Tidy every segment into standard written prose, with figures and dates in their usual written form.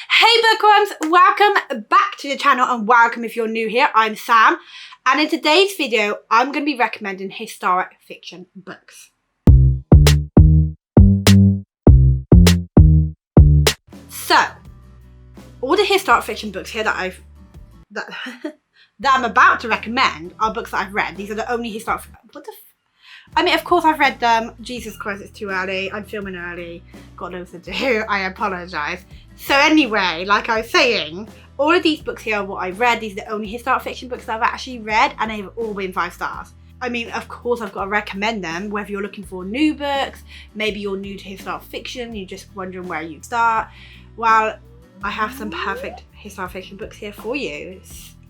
Hey bookworms, welcome back to the channel and welcome if you're new here. I'm Sam and in today's video I'm going to be recommending historic fiction books. So, all the historic fiction books here that I'm about to recommend are books that I've read. These are the only historic... I mean, of course I've read them. Jesus Christ, it's too early. I'm filming early. Got loads to do. I apologise. So anyway, like I was saying, all of these books here are what I've read. These are the only historic fiction books that I've actually read, and they've all been 5 stars. I mean, of course I've got to recommend them, whether you're looking for new books, maybe you're new to historic fiction, you're just wondering where you'd start. Well, I have some perfect historic fiction books here for you.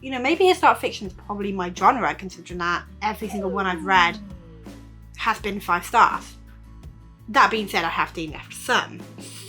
You know, maybe historic fiction is probably my genre, considering that every single one I've read has been 5 stars. That being said, I have DNF'd some.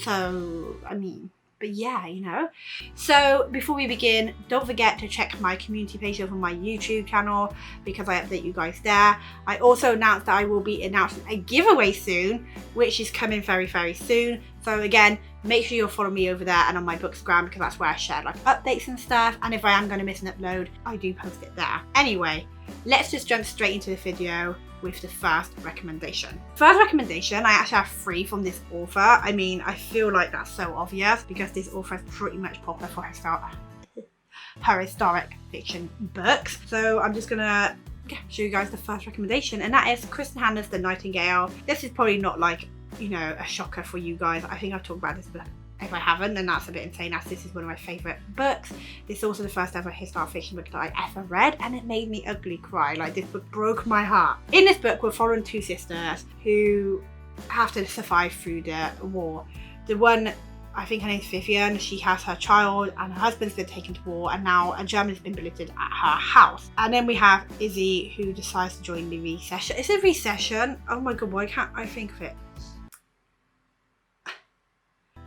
So, I mean, but yeah, you know. So, before we begin, don't forget to check my community page over my YouTube channel because I update you guys there. I also announced that I will be announcing a giveaway soon, which is coming very, very soon. So again, make sure you'll follow me over there and on my Bookstagram because that's where I share like updates and stuff. And if I am going to miss an upload, I do post it there. Anyway, let's just jump straight into the video with the first recommendation. First recommendation, I actually have 3 from this author. I mean, I feel like that's so obvious because this author is pretty much popular for her historic fiction books. So I'm just gonna show you guys the first recommendation, and that is Kristen Hanna's The Nightingale. This is probably not like, you know, a shocker for you guys. I think I've talked about this book. If I haven't, then that's a bit insane, as this is one of my favourite books. This is also the first ever historic fiction book that I ever read, and it made me ugly cry. Like, this book broke my heart. In this book, we're following 2 sisters who have to survive through the war. The one, I think her name's Vivian, she has her child and her husband's been taken to war, and now a German's been billeted at her house. And then we have Izzy, who decides to join the recession. It's a recession. Oh my god, why can't I think of it?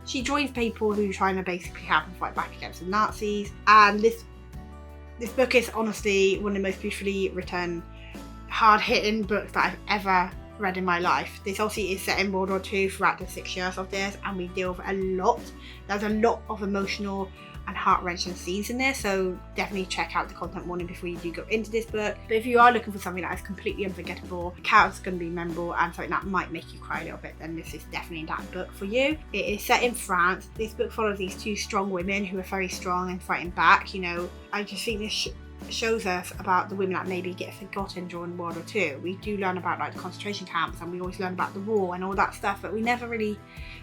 She joins people who are trying to basically help and fight back against the Nazis. And this book is honestly one of the most beautifully written, hard-hitting books that I've ever read in my life. This obviously is set in World War II throughout the 6 years of this, and we deal with a lot. There's a lot of emotional and heart-wrenching scenes in there, so definitely check out the content warning before you do go into this book. But if you are looking for something that is completely unforgettable, the character's going to be memorable, and something that might make you cry a little bit, then this is definitely that book for you. It is set in France. This book follows these 2 strong women who are very strong and fighting back. You know, I just think this shows us about the women that maybe get forgotten during World War II. We do learn about like the concentration camps, and we always learn about the war and all that stuff, but we never really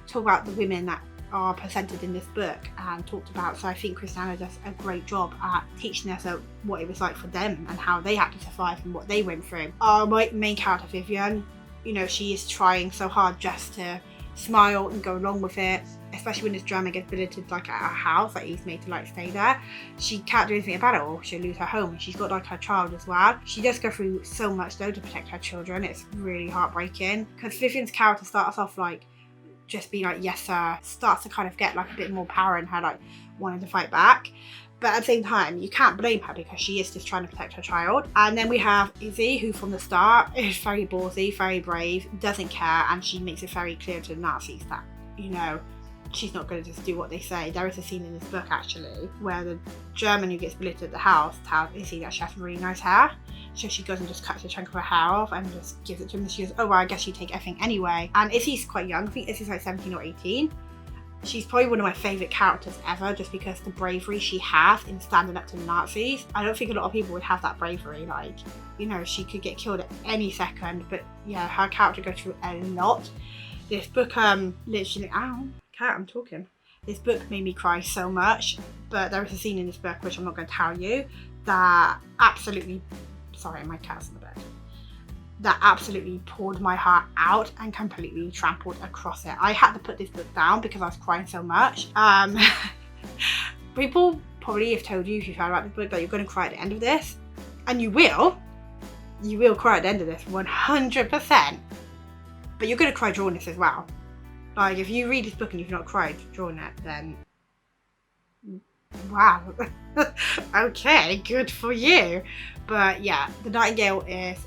talk about the women that are presented in this book and talked about. So I think Christiana does a great job at teaching us what it was like for them and how they had to survive and what they went through. Our main character Vivian, you know, she is trying so hard just to smile and go along with it, especially when this German gets billeted like at her house, like he's made to like stay there. She can't do anything about it, or she'll lose her home. She's got like her child as well. She does go through so much though to protect her children. It's really heartbreaking because Vivian's character starts off like just being like yes sir, starts to kind of get like a bit more power in her, like wanting to fight back, but at the same time you can't blame her because she is just trying to protect her child. And then we have Izzy, who from the start is very ballsy, very brave, doesn't care, and she makes it very clear to the Nazis that, you know, she's not going to just do what they say. There is a scene in this book actually where the German who gets billeted at the house tells Izzy that she has really nice hair, so she goes and just cuts a chunk of her hair off and just gives it to him, and she goes, oh well, I guess you take everything anyway. And Izzy's quite young, I think Izzy's like 17 or 18. She's probably one of my favourite characters ever, just because the bravery she has in standing up to the Nazis. I don't think a lot of people would have that bravery. Like, you know, she could get killed at any second, but yeah, her character goes through a lot. This book literally, ow, cat, I'm talking. This book made me cry so much, but there is a scene in this book, which I'm not going to tell you, that absolutely, sorry, my cat's in the bed, that absolutely poured my heart out and completely trampled across it. I had to put this book down because I was crying so much. People probably have told you, if you've heard about this book, that you're going to cry at the end of this, and you will cry at the end of this 100%, but you're going to cry during this as well. Like, if you read this book and you've not cried during it, then wow. Okay, good for you. But yeah, The Nightingale is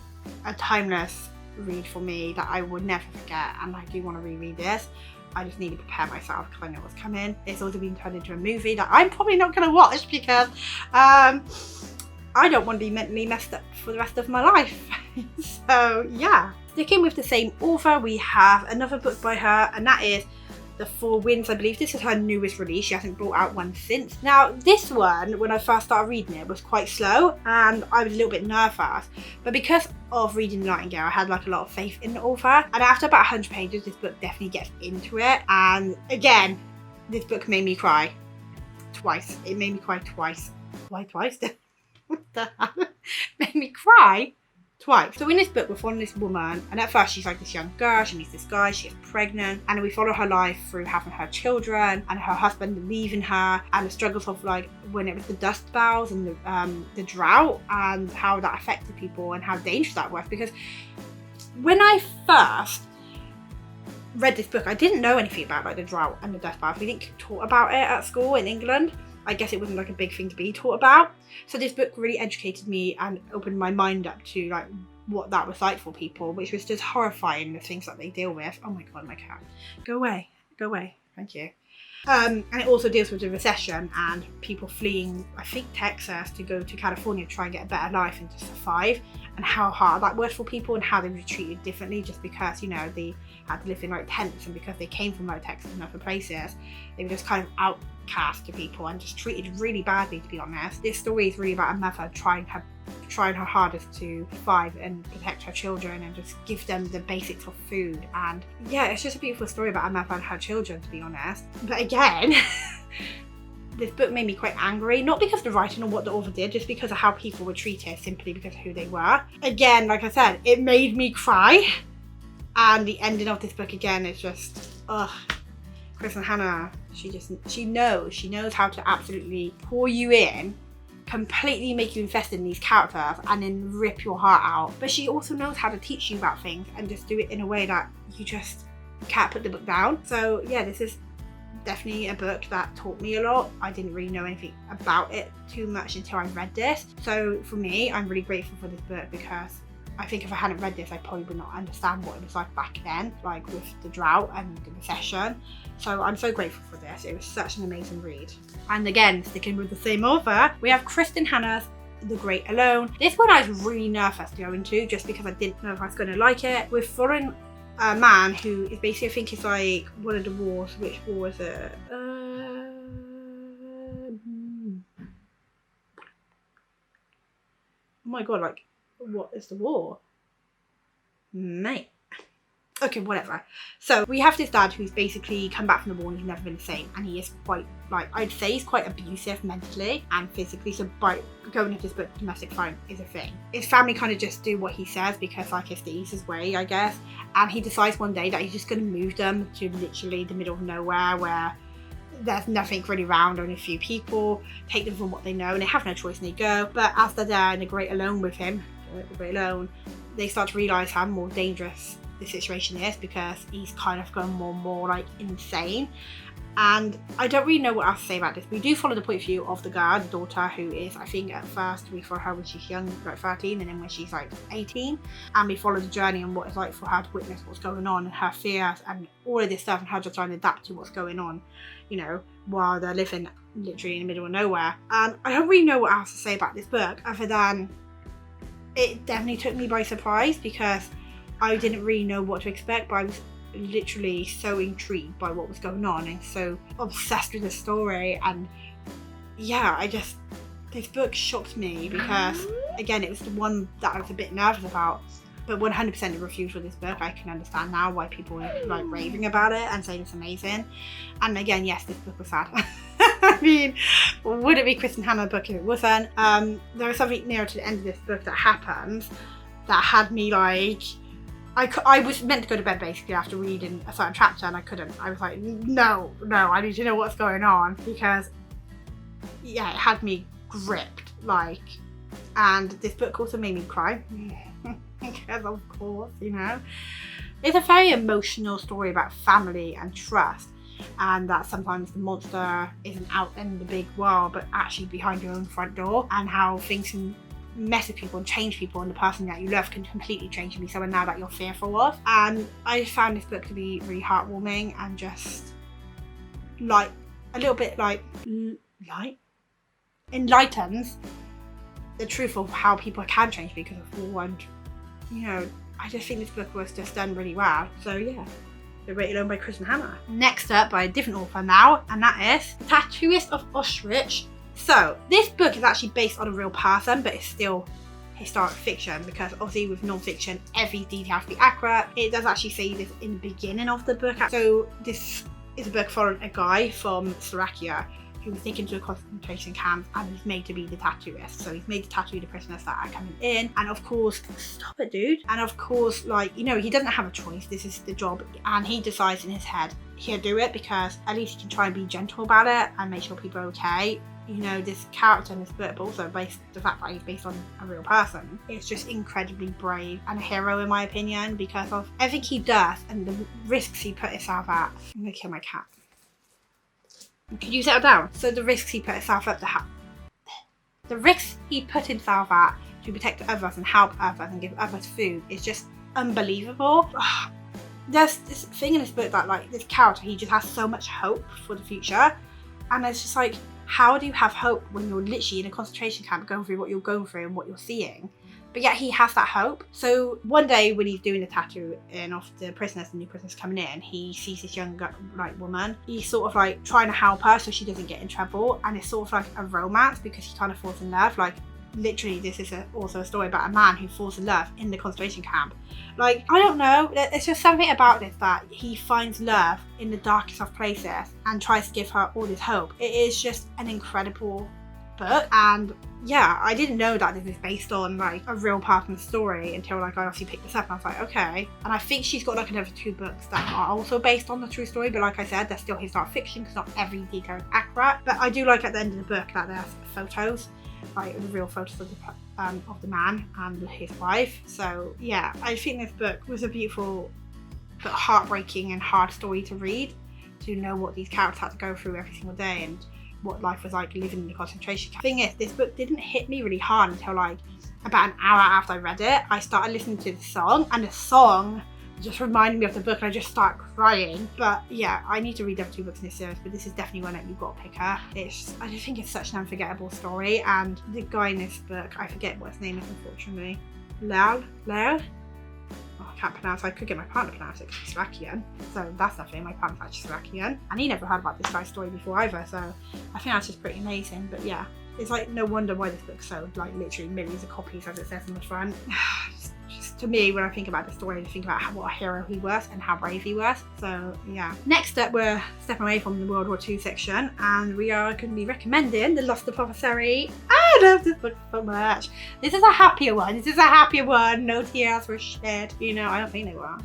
a timeless read for me that I would never forget, and I do want to reread this. I just need to prepare myself because I know what's coming. It's also been turned into a movie that I'm probably not going to watch because I don't want to be mentally messed up for the rest of my life. So yeah. Sticking with the same author, we have another book by her, and that is The Four Winds. I believe this is her newest release. She hasn't brought out one since. Now, this one, when I first started reading it, was quite slow and I was a little bit nervous. But because of reading Nightingale, I had like a lot of faith in the author. And after about 100 pages, this book definitely gets into it. And again, this book made me cry twice. It made me cry twice. Why twice? What the hell? Made me cry twice. So in this book, we're following this woman, and at first she's like this young girl, she meets this guy, she gets pregnant, and we follow her life through having her children and her husband leaving her, and the struggles of like when it was the dust bows and the drought, and how that affected people and how dangerous that was. Because when I first read this book, I didn't know anything about like the drought and the dust bows. We didn't get taught about it at school in England. I guess it wasn't like a big thing to be taught about. So this book really educated me and opened my mind up to like what that was like for people, which was just horrifying, the things that they deal with. Oh my God, my cat. Go away, thank you. And it also deals with the recession and people fleeing, I think, Texas to go to California to try and get a better life and to survive, and how hard that was for people and how they were treated differently just because, you know, they had to live in like tents, and because they came from like Texas and other places, they were just kind of outcast to people and just treated really badly, to be honest. This story is really about a mother trying her hardest to survive and protect her children and just give them the basics of food. And yeah, it's just a beautiful story about a mother and her children, to be honest. But again, this book made me quite angry, not because of the writing or what the author did, just because of how people were treated simply because of who they were. Again, like I said, it made me cry. And the ending of this book again is just, ugh. Kristen Hannah, she knows how to absolutely pour you in, completely make you invested in these characters, and then rip your heart out. But she also knows how to teach you about things and just do it in a way that you just can't put the book down. So yeah, this is definitely a book that taught me a lot. I didn't really know anything about it too much until I read this. So for me, I'm really grateful for this book, because I think if I hadn't read this, I probably would not understand what it was like back then, like with the drought and the recession. So I'm so grateful for this. It was such an amazing read. And again, sticking with the same author, we have Kristen Hannah's The Great Alone. This one I was really nervous to go into just because I didn't know if I was going to like it. We're following a man who is basically, I think it's like one of the wars. Which war was it? Oh my God, like, what is the war? Mate. Okay, whatever. So we have this dad who's basically come back from the war and he's never been the same, and he is quite, like, I'd say he's quite abusive mentally and physically. So by going into this book, domestic violence is a thing. His family kind of just do what he says because like it's the easiest way, I guess. And he decides one day that he's just going to move them to literally the middle of nowhere where there's nothing really around, only a few people, take them from what they know, and they have no choice and they go. But as they're there in the Great Alone with him, the Great Alone, they start to realise how more dangerous the situation is, because he's kind of going more and more like insane. And I don't really know what else to say about this. We do follow the point of view of the girl, the daughter, who is, I think at first we follow her when she's young, like 13, and then when she's like 18. And we follow the journey and what it's like for her to witness what's going on and her fears and all of this stuff, and her just trying to adapt to what's going on, you know, while they're living literally in the middle of nowhere. And I don't really know what else to say about this book other than it definitely took me by surprise, because I didn't really know what to expect, but I was literally so intrigued by what was going on and so obsessed with the story. And yeah, this book shocked me because, again, it was the one that I was a bit nervous about, but 100% the reviews for this book, I can understand now why people are like raving about it and saying it's amazing. And again, yes, this book was sad. I mean, would it be Kristen Hannah book if it wasn't? There was something near to the end of this book that happens that had me like, I was meant to go to bed basically after reading a certain chapter, and I couldn't. I was like, no, I need to know what's going on, because yeah, it had me gripped, like. And this book also made me cry, because of course, you know. It's a very emotional story about family and trust, and that sometimes the monster isn't out in the big world but actually behind your own front door, and how things can mess with people and change people, and the person that you love can completely change and be someone now that you're fearful of. And I just found this book to be really heartwarming and just like a little bit like enlightens the truth of how people can change because of war. And you know, I just think this book was just done really well. So yeah, they're rated on by Kristen Hammer. Next up, by a different author now, and that is Tattooist of Ostrich. So this book is actually based on a real person, but it's still historic fiction, because obviously with non-fiction every detail has to be accurate. It does actually say this in the beginning of the book. So this is a book following a guy from Slovakia who was taken to a concentration camp and he's made to be the tattooist. So he's made to tattoo the prisoners that are coming in. And of course, stop it, dude. And of course, like, you know, he doesn't have a choice. This is the job. And he decides in his head he'll do it because at least he can try and be gentle about it and make sure people are okay. You know, this character in this book, but also the fact that he's based on a real person, it's just incredibly brave and a hero in my opinion, because of everything he does and the risks he put himself at. I'm gonna kill my cat. Could you settle down? So the risks he put himself at the risks he put himself at to protect others and help others and give others food is just unbelievable. There's this thing in this book that, like, this character, he just has so much hope for the future, and it's just like, how do you have hope when you're literally in a concentration camp going through what you're going through and what you're seeing? But yet he has that hope. So one day when he's doing the tattooing of the prisoners, the new prisoners coming in, he sees this young woman. He's sort of like trying to help her so she doesn't get in trouble, and it's sort of like a romance because he kind of falls in love. Like, literally, this is also a story about a man who falls in love in the concentration camp. Like, I don't know, it's just something about this that he finds love in the darkest of places and tries to give her all this hope. It is just an incredible book. And yeah, I didn't know that this is based on like a real person's story until like I obviously picked this up and I was like, okay. And I think she's got like another 2 books that are also based on the true story, but like I said, they're still historic fiction because not every detail is accurate. But I do like at the end of the book that there's photos, like the real photos of the man and his wife. So yeah, I think this book was a beautiful but heartbreaking and hard story to read, to know what these characters had to go through every single day and what life was like living in the concentration camp. The thing is, this book didn't hit me really hard until like about an hour after I read it. I started listening to the song, and the song just reminded me of the book, and I just started crying. But yeah, I need to read the other 2 books in this series, but this is definitely one that you've got to pick up. I just think it's such an unforgettable story, and the guy in this book, I forget what his name is unfortunately. Lal? Oh, I can't pronounce. I could get my partner to pronounce it because he's Slovakian. So that's nothing. My partner's actually Slovakian, and he never heard about this guy's story before either. So I think that's just pretty amazing. But yeah, it's like no wonder why this book sold like literally millions of copies, as it says on the front. Just to me, when I think about the story, I think about what a hero he was and how brave he was. So yeah. Next up, we're stepping away from the World War II section, and we are going to be recommending The Lost Apothecary. I love this book so much. This is a happier one. No tears were shed. You know, I don't think they were.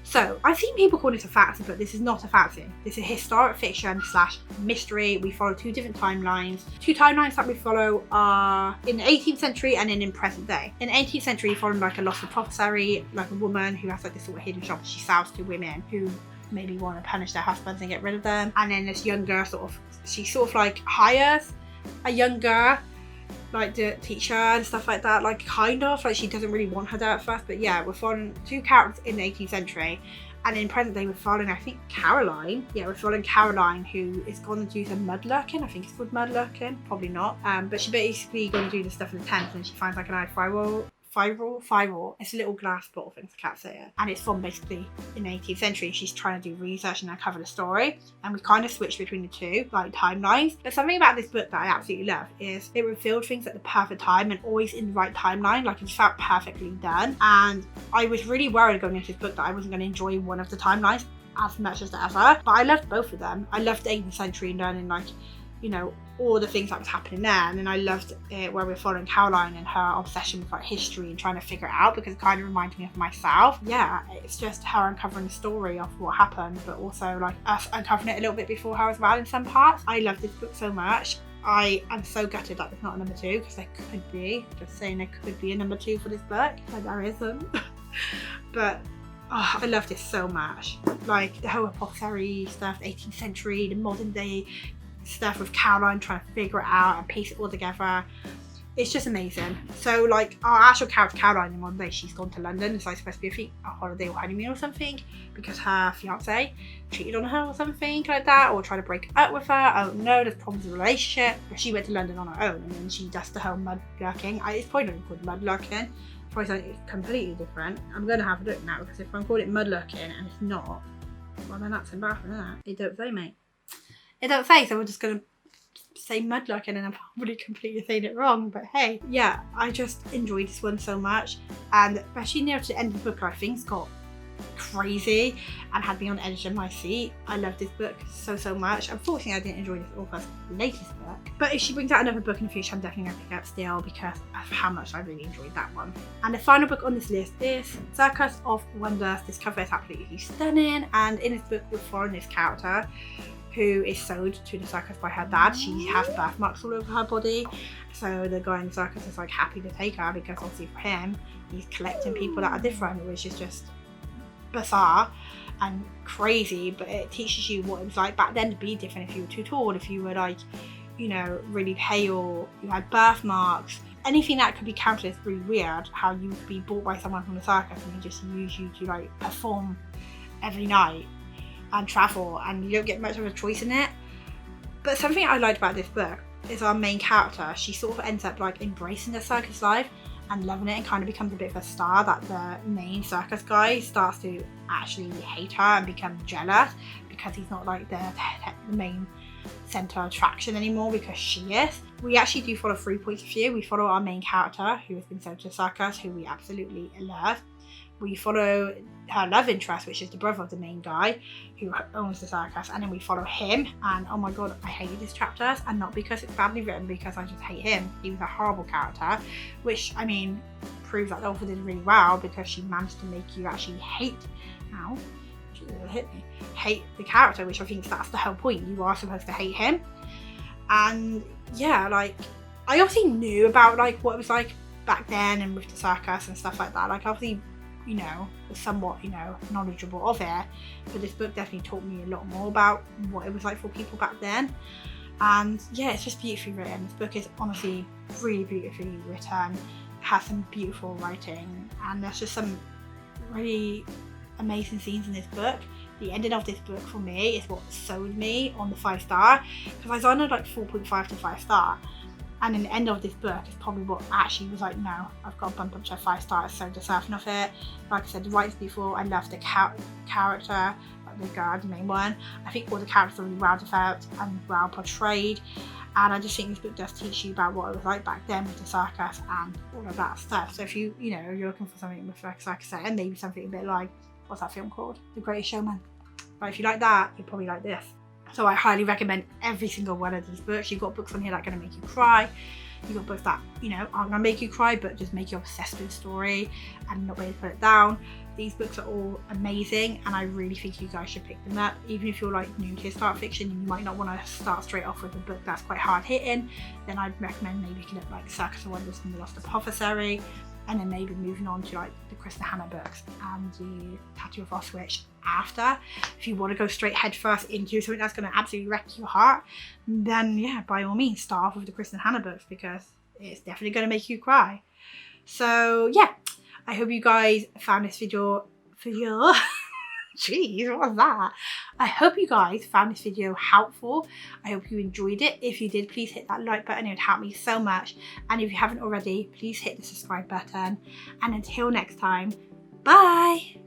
So, I've seen people call this a fantasy, but this is not a fantasy. This is historic fiction / mystery. We follow 2 different timelines. 2 timelines that we follow are in the 18th century and in present day. In the 18th century, we follow like a lost apothecary, like a woman who has like this sort of hidden shop she sells to women who maybe want to punish their husbands and get rid of them. And then this younger she sort of like hires a younger, like the teacher and stuff like that, like kind of like she doesn't really want her there at first. But yeah, we're following 2 characters in the 18th century, and in present day we're following, I think, Caroline. Yeah, we're following Caroline, who is going to do some mudlarking. I think it's called mudlarking, probably not, but she basically going to do the stuff in the tent, and she finds like an iron Firewall. It's a little glass bottle thing, I can't say it. And it's from basically in the 18th century. She's trying to do research and uncover the story. And we kind of switch between the 2, like timelines. But something about this book that I absolutely love is it revealed things at the perfect time and always in the right timeline. Like, it felt perfectly done. And I was really worried going into this book that I wasn't going to enjoy one of the timelines as much as the other. But I loved both of them. I loved the 18th century and learning, like, you know, all the things that was happening there. And then I loved it where we're following Caroline and her obsession with like history and trying to figure it out, because it kind of reminded me of myself. Yeah, it's just her uncovering the story of what happened, but also like us uncovering it a little bit before her as well in some parts. I love this book so much. I am so gutted that there's not a number 2, because there could be, just saying, there could be a number 2 for this book, but there isn't. But oh, I love this so much. Like the whole apothecary stuff, the 18th century, the modern day stuff with Caroline trying to figure it out and piece it all together. It's just amazing. So like our actual character Caroline, in one day she's gone to London. It's like supposed to be a holiday or honeymoon or something, because her fiance cheated on her or something like that, or tried to break up with her. Oh no, there's problems in the relationship. She went to London on her own, and then she does the whole mud lurking. It's probably not called mud lurking. It's probably something completely different. I'm going to have a look now, because if I'm calling it mud lurking and it's not, well then that's embarrassing, isn't it? It don't say, mate. It don't say, so we're just going to say mudlarking, and I'm probably completely saying it wrong, but hey. Yeah, I just enjoyed this one so much, and especially near to the end of the book, I think it's got crazy and had me on edge of my seat. I love this book so much. Unfortunately, I didn't enjoy this author's latest book, but if she brings out another book in the future, I'm definitely going to pick it up still, because of how much I really enjoyed that one. And the final book on this list is Circus of Wonders. This cover is absolutely stunning, and in this book we're following this character who is sold to the circus by her dad. She has birthmarks all over her body, so the guy in the circus is like happy to take her, because obviously for him, he's collecting people that are different, which is just bizarre and crazy. But it teaches you what it was like back then to be different. If you were too tall, if you were like, you know, really pale, you had birthmarks, anything that could be counted as really weird, how you would be bought by someone from the circus and they just use you to like perform every night and travel, and you don't get much of a choice in it. But something I liked about this book is our main character. She sort of ends up like embracing the circus life and loving it, and kind of becomes a bit of a star, that the main circus guy starts to actually hate her and become jealous, because he's not like the main center attraction anymore, because she is. We actually do follow 3 points of view. We follow our main character, who has been sent to the circus, who we absolutely love. We follow her love interest, which is the brother of the main guy who owns the circus, and then we follow him, and oh my god, I hated this chapter, and not because it's badly written, because I just hate him. He was a horrible character, which I mean proves that the author did really well, because she managed to make you actually hate hate the character, which I think that's the whole point. You are supposed to hate him. And yeah, like I obviously knew about like what it was like back then and with the circus and stuff like that. Like obviously, you know, was somewhat, you know, knowledgeable of it, but this book definitely taught me a lot more about what it was like for people back then. And yeah, it's just beautifully written. This book is honestly really beautifully written. It has some beautiful writing, and there's just some really amazing scenes in this book. The ending of this book for me is what sold me on the 5-star, because I was on like 4.5 to 5-star. And in the end of this book is probably what actually was like, no, I've got to bump up to a 5-star, it's so deserving of it. Like I said, the writing's beautiful. I love the character, like the guy, the main one. I think all the characters are really well developed and well portrayed. And I just think this book does teach you about what it was like back then with the circus and all of that stuff. So if you're looking for something with like circus set, and maybe something a bit like, what's that film called? The Greatest Showman. But if you like that, you'll probably like this. So I highly recommend every single one of these books. You've got books on here that are going to make you cry. You've got books that, you know, aren't going to make you cry, but just make you obsessed with the story and not be able to put it down. These books are all amazing, and I really think you guys should pick them up. Even if you're like new to historic fiction and you might not want to start straight off with a book that's quite hard hitting, then I'd recommend maybe picking up like Circus of Wonders and The Lost Apothecary, and then maybe moving on to like the Kristen Hannah books and the Tattooist of Ostrich after. If you want to go straight head first into something that's going to absolutely wreck your heart, then yeah, by all means start off with the Kristen Hannah books, because it's definitely going to make you cry. So yeah, I hope you guys found this video jeez, what was that? I hope you guys found this video helpful. I hope you enjoyed it. If you did, please hit that like button. It would help me so much. And if you haven't already, please hit the subscribe button. And until next time, bye.